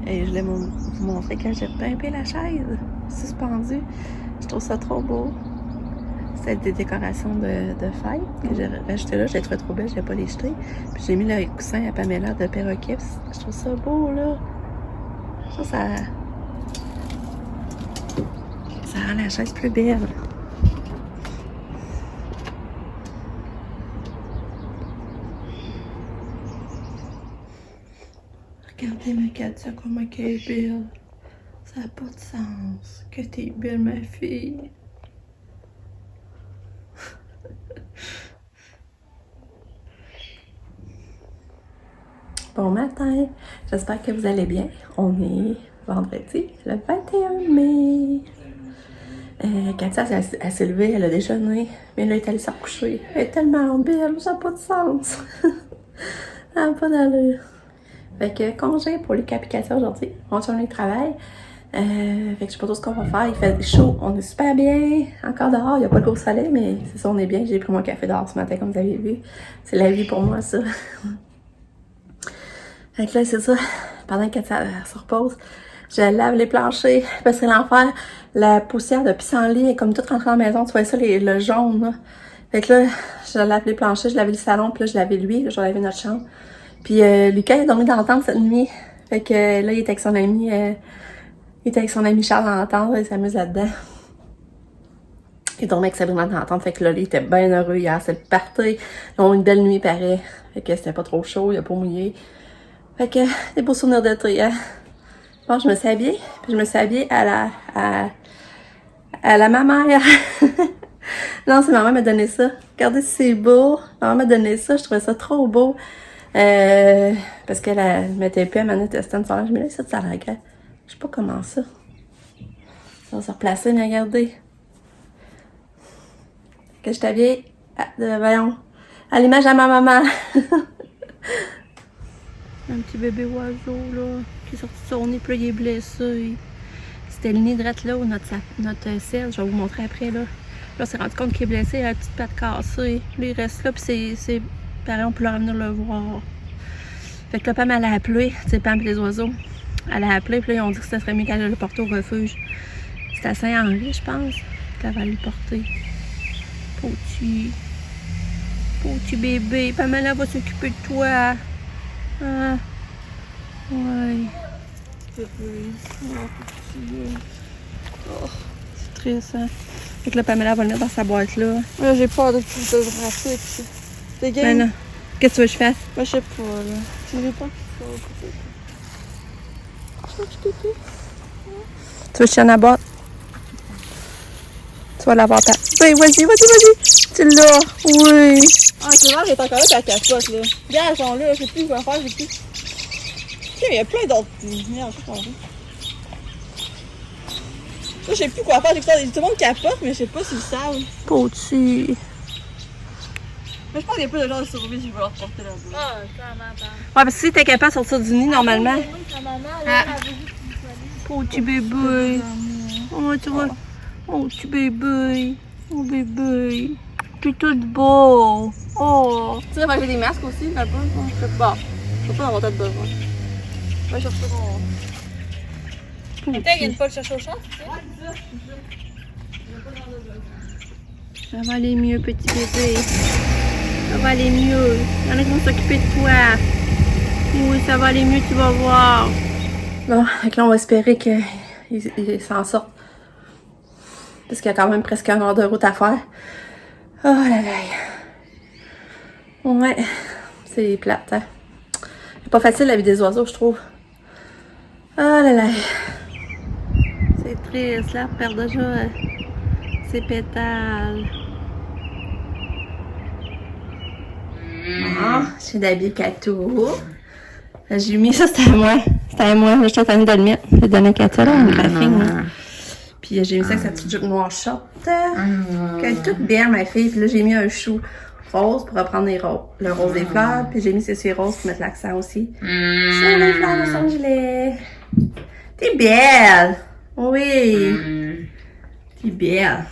Et je voulais vous montrer que j'ai pimpé la chaise suspendue. Je trouve ça trop beau. C'est des décorations de fête que j'ai racheté là. Je les trouvais trop belles, je n'ai pas les jeter. Puis j'ai mis le coussin à Pamela de perroquet. Je trouve ça beau, là. Ça rend la chaise plus belle. Regardez ma Katia, comment elle est belle. Ça n'a pas de sens. Que t'es belle, ma fille. Bon matin, j'espère que vous allez bien. On est vendredi, le 21 mai. Katia, elle s'est levée, elle a déjeuné, mais là, elle est allée se recoucher. Elle est tellement belle, ça n'a pas de sens. Ça n'a pas d'allure. Fait que congé pour les Katia aujourd'hui. On tourne le travail. Fait que je sais pas trop ce qu'on va faire. Il fait chaud, on est super bien. Encore dehors, il n'y a pas de gros soleil, mais c'est ça, on est bien. J'ai pris mon café dehors ce matin, comme vous avez vu. C'est la vie pour moi, ça. Fait que là, c'est ça. Pendant que Katia se repose, je lave les planchers. Parce que c'est l'enfer. La poussière de pissenlit est comme toute rentrée dans la maison. Tu vois ça, le jaune, là. Fait que là, je lave les planchers, je lavais le salon, puis là, je lavais lui, là, je lavais notre chambre. Puis Lucas, il a dormi dans la tente cette nuit. Fait que là, il était avec son ami. Il était avec son ami Charles dans la tente, il s'amuse là-dedans. Il dormait avec Sabrina dans la tente. Fait que là, il était bien heureux hier. C'est le party. Ils ont eu une belle nuit, pareil. Fait que c'était pas trop chaud, il a pas mouillé. Fait que, des beaux souvenirs de tri, hein. Bon, je me suis habillée. Puis je me suis habillée à la ma-mère. Non, c'est maman m'a donné ça. Regardez si c'est beau. Maman m'a donné ça. Je trouvais ça trop beau. Parce qu'elle mettait plus à ma testant de linge. Mais là, ça a l'air grand. Je sais pas comment ça. Ça va se replacer, mais regardez. Que je t'habille. Voyons. À l'image à ma maman. Un petit bébé oiseau, là, qui est sorti de son nez, puis là, il est blessé. C'était le nid drette là où notre selle, je vais vous montrer après, là. Là, on s'est rendu compte qu'il est blessé, il a la petite patte cassée. Là, il reste là, puis c'est pareil, on peut leur venir le voir. Fait que là, Pam, elle a appelé, tu sais, Pam et les oiseaux. Elle a appelé, puis là, ils ont dit que ça serait mieux qu'elle allait le porter au refuge. C'est à Saint-Henri, je pense, qu'elle va le porter. Petit bébé, Pamela va s'occuper de toi. Ah, ouais. Oh, c'est triste, hein. Fait que là, Pamela va venir dans sa boîte, là. Là, j'ai peur de tout le brasser, pis c'est gay. Ben non. Qu'est-ce que tu veux que je fasse? Ben, je sais pas, là. Tu veux pas que Tu veux que je tienne la boîte? Tu vas l'avoir ta... Oui, vas-y. Tu l'as. Oui. Ah, c'est vrai, elle est encore là, ta capote, là. Regarde, elles sont là, je sais plus quoi faire, j'ai plus. Ok, mais il y a plein d'autres. Merde, je comprends. Là, je sais plus quoi faire, tout le monde capote, mais je sais pas s'ils savent. Petit. Mais je pense qu'il y a plus de gens de survie si je veux leur porter leur boule. Ah, ça m'entend. Ouais, parce que si t'es capable de sortir du nid, normalement. Oui, ta maman, là, elle veut juste qu'on soit Petit bébé. Oh, tu vois. Oh, petit bébé. Oh, bébé. Tu es tout beau. Oh. Tu sais, j'ai des masques aussi, un peu. Je sais pas. Je sais pas d'avoir peut-être besoin. Ouais, je sais pas. Attends, ils viennent pas le chercher au champ, tu sais? Ça va aller mieux, petit bébé. Ça va aller mieux. Il y en a qui vont s'occuper de toi. Oui, ça va aller mieux, tu vas voir. Bon, donc là, on va espérer qu'il s'en sorte. Parce qu'il y a quand même presque 1 heure de route à faire. Oh là là. Ouais, c'est plate, hein. C'est pas facile la vie des oiseaux, je trouve. Oh là là. C'est triste, là, perd déjà ses pétales. Bon, j'ai d'habiller Kato. J'ai mis ça, c'était à moi. C'était à moi. Je suis en train de le mettre. Je l'ai donné à Kato, là, on est pas fine, là. Puis j'ai mis ça avec sa petite jupe noire short. Elle est toute bien, ma fille. Puis là, j'ai mis un chou rose pour reprendre le rose des fleurs. Puis j'ai mis ces roses pour mettre l'accent aussi. Sur les fleurs de son gilet. T'es belle! Oui! T'es belle.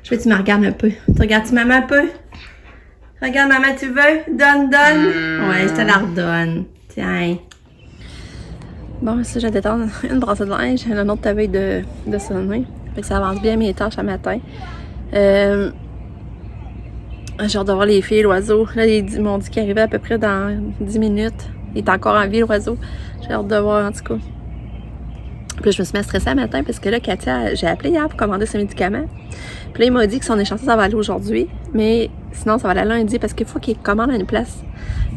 Je veux que tu me regardes un peu. Tu regardes-tu maman un peu? Regarde maman, tu veux? Donne. Ouais, je te la redonne. Tiens. Bon, si je détendre une brassée de linge, un autre veille de sonner. Fait que ça avance bien mes tâches à matin. J'ai hâte de voir les filles, l'oiseau. Là, ils m'ont dit qu'il arrivait à peu près dans 10 minutes. Il est encore en vie, l'oiseau. J'ai hâte de voir, en tout cas. Puis là, je me suis mis à stresser le matin parce que là, Katia, j'ai appelé hier pour commander ses médicaments. Puis là, il m'a dit que son échantillon, ça va aller aujourd'hui. Mais sinon, ça va aller lundi parce qu'il faut qu'il commande à une place.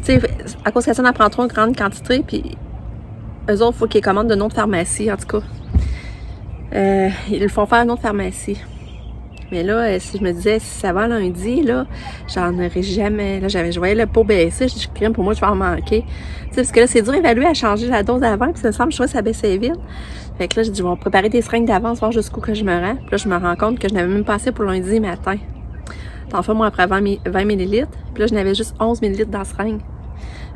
Tu sais, à cause que ça en prend trop une grande quantité. Puis eux autres, il faut qu'ils commandent d'une autre pharmacie, en tout cas. Ils le font faire à une autre pharmacie. Mais là, si je me disais, si ça va lundi, là, j'en aurais jamais. Là, je voyais le pot baisser, je dis, crème, pour moi, je vais en manquer. Tu sais, parce que là, c'est dur d'évaluer à changer la dose d'avant, puis ça me semble, je trouvais que ça baissait vite. Fait que là, j'ai dit, je vais préparer des seringues d'avance, voir jusqu'où que je me rends. Puis là, je me rends compte que je n'avais même pas assez pour lundi matin. T'en fais, moi, après 20 ml. Puis là, je n'avais juste 11 ml dans la seringue.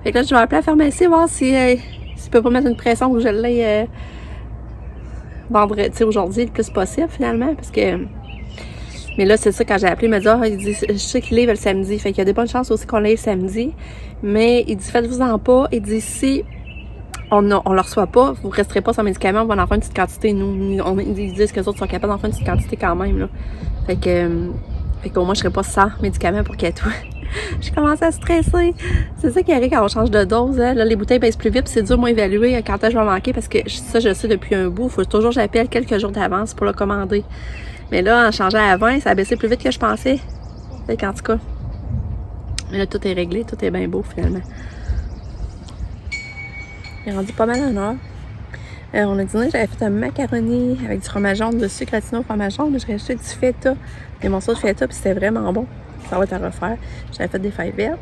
Fait que là, je vais appeler la pharmacie, voir si je peux pas mettre une pression où je l'ai vendredi, tu sais, aujourd'hui, le plus possible, finalement, parce que. Mais là, c'est ça, quand j'ai appelé, il m'a dit, il dit, je sais qu'il livre le samedi. Fait qu'il y a des bonnes chances aussi qu'on livre samedi. Mais il dit, faites-vous-en pas. Il dit, si on le reçoit pas, vous resterez pas sans médicament, on va en faire une petite quantité. Nous, ils disent que les autres sont capables d'en faire une petite quantité quand même, là. Fait qu'au moins, je serais pas sans médicaments pour qu'il y ait tout. J'ai commencé à stresser. C'est ça qui arrive quand on change de dose. Hein. Là, les bouteilles baissent plus vite, puis c'est dur moi évaluer quand je vais manquer parce que ça, je le sais depuis un bout. Il faut toujours que j'appelle quelques jours d'avance pour le commander. Mais là, en changeant à 20, ça a baissé plus vite que je pensais. Fait qu'en tout cas, mais là, tout est réglé, tout est bien beau finalement. Il est rendu pas mal en heure. On a dîné, j'avais fait un macaroni avec du fromage jaune dessus, gratiné au fromage jaune, mais j'ai rajouté du feta, des morceaux de feta, puis c'était vraiment bon. Ça va être à refaire. J'avais fait des feuilles vertes.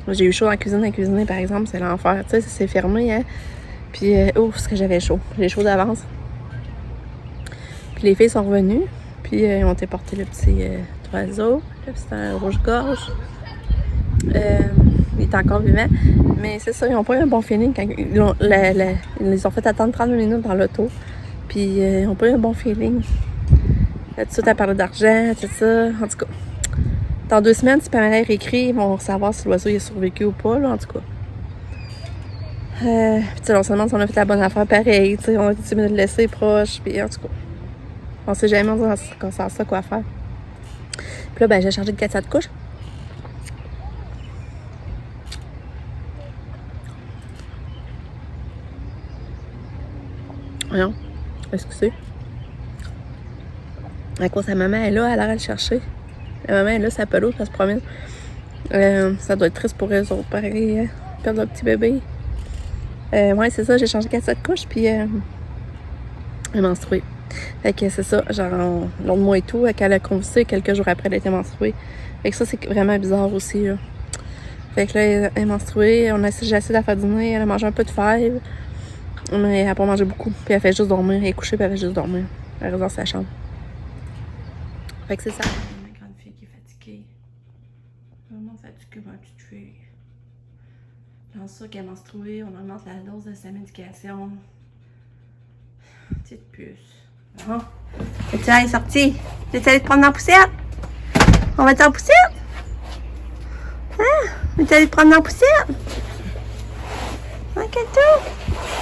J'ai eu chaud en cuisine à cuisiner, par exemple, c'est l'enfer. Tu sais, c'est fermé, hein. Puis, ce que j'avais chaud. J'ai chaud d'avance. Puis les filles sont revenues, puis ils ont été porter le petit oiseau. C'était un rouge-gorge. Il est encore vivant. Mais c'est ça, ils n'ont pas eu un bon feeling quand ils les ont fait attendre 30 minutes dans l'auto. Puis ils n'ont pas eu un bon feeling. Là, tout de suite, à parler d'argent, tout ça. En tout cas, dans 2 semaines, si Pamela réécrit, ils vont savoir si l'oiseau a survécu ou pas, là, en tout cas. Puis tu sais, on se demande si on a fait la bonne affaire pareil. Tu sais, on a décidé de le laisser proche, puis en tout cas. On sait jamais, on sait ça quoi faire. Puis là, ben, j'ai changé de Katia de couche. Voyons. Excusez. À cause sa maman est là, elle a l'air à le chercher. La maman est là, sa pelouse, elle se promène. Ça doit être triste pour eux autres, pareil, perdre leur petit bébé. Ouais, c'est ça, j'ai changé de Katia de couche, puis elle est menstruée. Fait que c'est ça, genre, long de mois et tout, qu'elle a convulsé quelques jours après, elle a été menstruée. Fait que ça, c'est vraiment bizarre aussi, là. Fait que là, elle est menstruée, j'ai essayé de la faire dîner, elle a mangé un peu de fèves, mais elle n'a pas mangé beaucoup. Puis elle fait juste dormir, elle est couchée, puis elle fait juste dormir. Elle reste dans sa chambre. Fait que c'est ça. Ma grande fille qui est fatiguée. Vraiment fatiguée, ma petite fille. Dans ça qu'elle est menstruée, on augmente la dose de sa médication. Petite puce. Bon. Es-tu allée sortir? Es-tu allée te prendre dans la poussière? On va être en poussière? Hein? Es-tu allée te prendre dans la poussière? Ok, tout.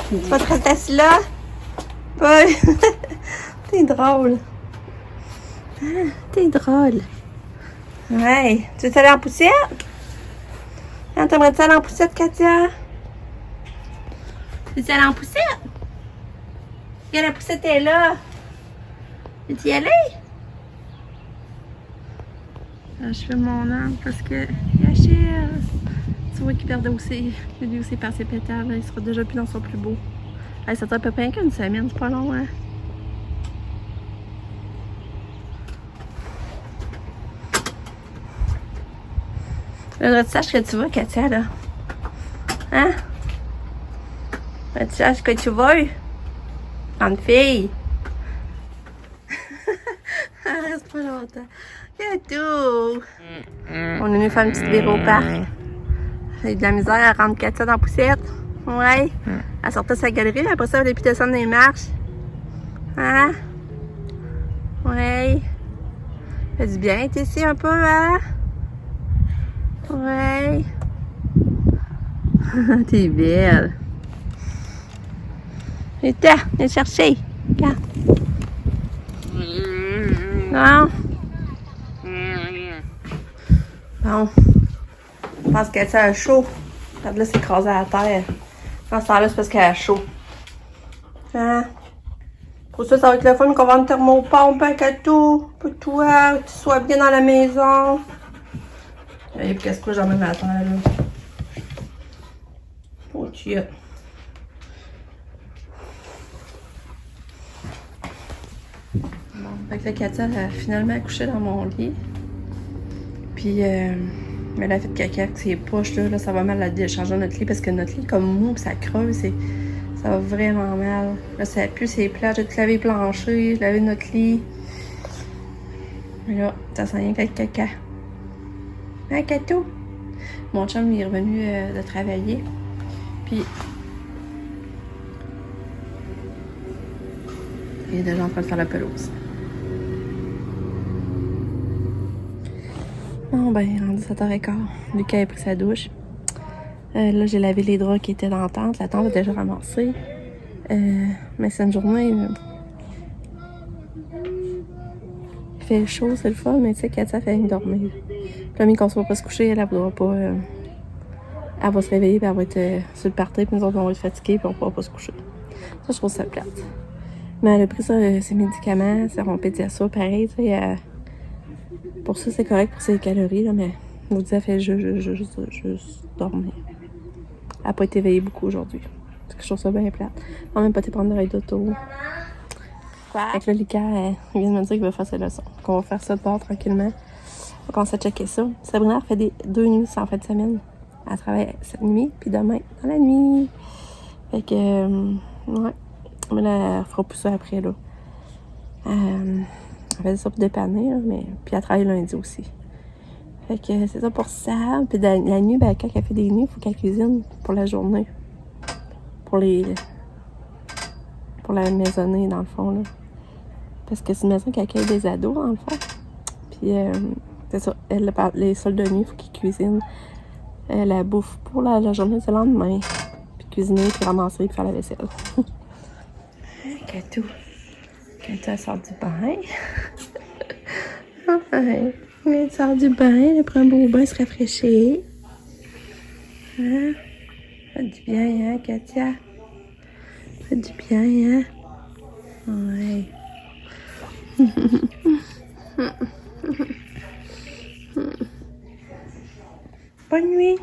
Tu vas te rester assis là? Paul. T'es drôle. Ah, t'es drôle. Ouais. Tu es allée en poussière? Hein, t'aimerais-tu aller en poussière, Katia? Tu es allée en poussière? Regarde, la poussette est là. Veux-tu y aller? Là, je fais mon angle parce que Yachir, tu vois qu'il perdait aussi. Lui aussi par ses pétales. Il sera déjà plus dans son plus beau. Hey, ça t'a à peu près qu'une semaine, c'est pas long, hein? Là, tu saches que tu vas, Katia, là. Hein? Là, tu saches que tu vas? Grande fille! Reste pas longtemps. Gato! On est venu faire une petite virée au parc. J'ai eu de la misère à rendre Katia dans la poussette. Ouais. Elle sortait de sa galerie, mais après ça, elle a pu descendre les marches. Hein? Ouais. Ça fait du bien, t'es ici un peu, hein? Ouais. T'es belle. Viens chercher. Regarde. Non. Bon. Je pense qu'elle a chaud. Là, c'est écrasé à la terre. Dans ce temps-là, c'est parce qu'elle a chaud. Hein? Pour ça, ça va être le fun qu'on va une thermopompe, un cadeau pour toi, que tu sois bien dans la maison. Et puis, qu'est-ce que j'emmène à la terre, là? Oh, tiens. Bon, fait que la Katia a finalement accouché dans mon lit. Puis, elle a fait caca avec ses poches, là, ça va mal à décharger notre lit parce que notre lit est comme mou, puis ça creuse, et ça va vraiment mal. Là, ça pue ses plats, j'ai tout lavé le plancher, lavé notre lit. Mais là, ça sent rien qu'avec caca. Hein, Kato? Mon chum, il est revenu de travailler. Puis, il est déjà en train de faire la pelouse. Bon, ben, rendu 7h15. Lucas a pris sa douche. Là, j'ai lavé les draps qui étaient dans la tente. La tente est déjà ramassée. Mais c'est une journée. Il fait chaud, c'est le fun, mais tu sais, Katia fait rien dormir. Puis là, qu'on ne va pas se coucher, elle voudra pas. Elle va se réveiller, puis elle va être sur le party, puis nous autres, on va être fatigués, puis on ne pourra pas se coucher. Ça, je trouve ça plate. Mais elle a pris ça, ses médicaments, c'est rompé de ça, pareil, tu sais. Pour ça, c'est correct pour ses calories, là, mais je vous dis, elle fait juste dormir. Elle n'a pas été éveillée beaucoup aujourd'hui. Parce que je trouve ça bien plate. On n'a même pas été prendre de ride d'auto. Fait que là, Lucas, il vient de me dire qu'il va faire ses leçons. Qu'on va faire ça de bord tranquillement. On va commencer à checker ça. Sabrina fait 2 nuits en fin de semaine. Elle travaille cette nuit, puis demain, dans la nuit. Fait que, ouais. Mais là, elle fera plus ça après, là. Elle fait ça pour dépanner, là, mais... Puis elle travaille lundi aussi. Fait que c'est ça pour ça. Puis la nuit, ben, quand elle fait des nuits, il faut qu'elle cuisine pour la journée. Pour la maisonnée, dans le fond, là. Parce que c'est une maison qui accueille des ados, dans le fond. Puis, c'est ça. Les sols de nuit, il faut qu'ils cuisinent la bouffe pour la journée du lendemain. Puis cuisiner, puis ramasser, puis faire la vaisselle. Katou. Katou, elle sort du bain. Ouais. Elle sort du bain, elle prend un beau bain, se rafraîchir. Hein? Ça fait du bien, hein, Katia? Ça fait du bien, hein? Ouais. Bonne nuit.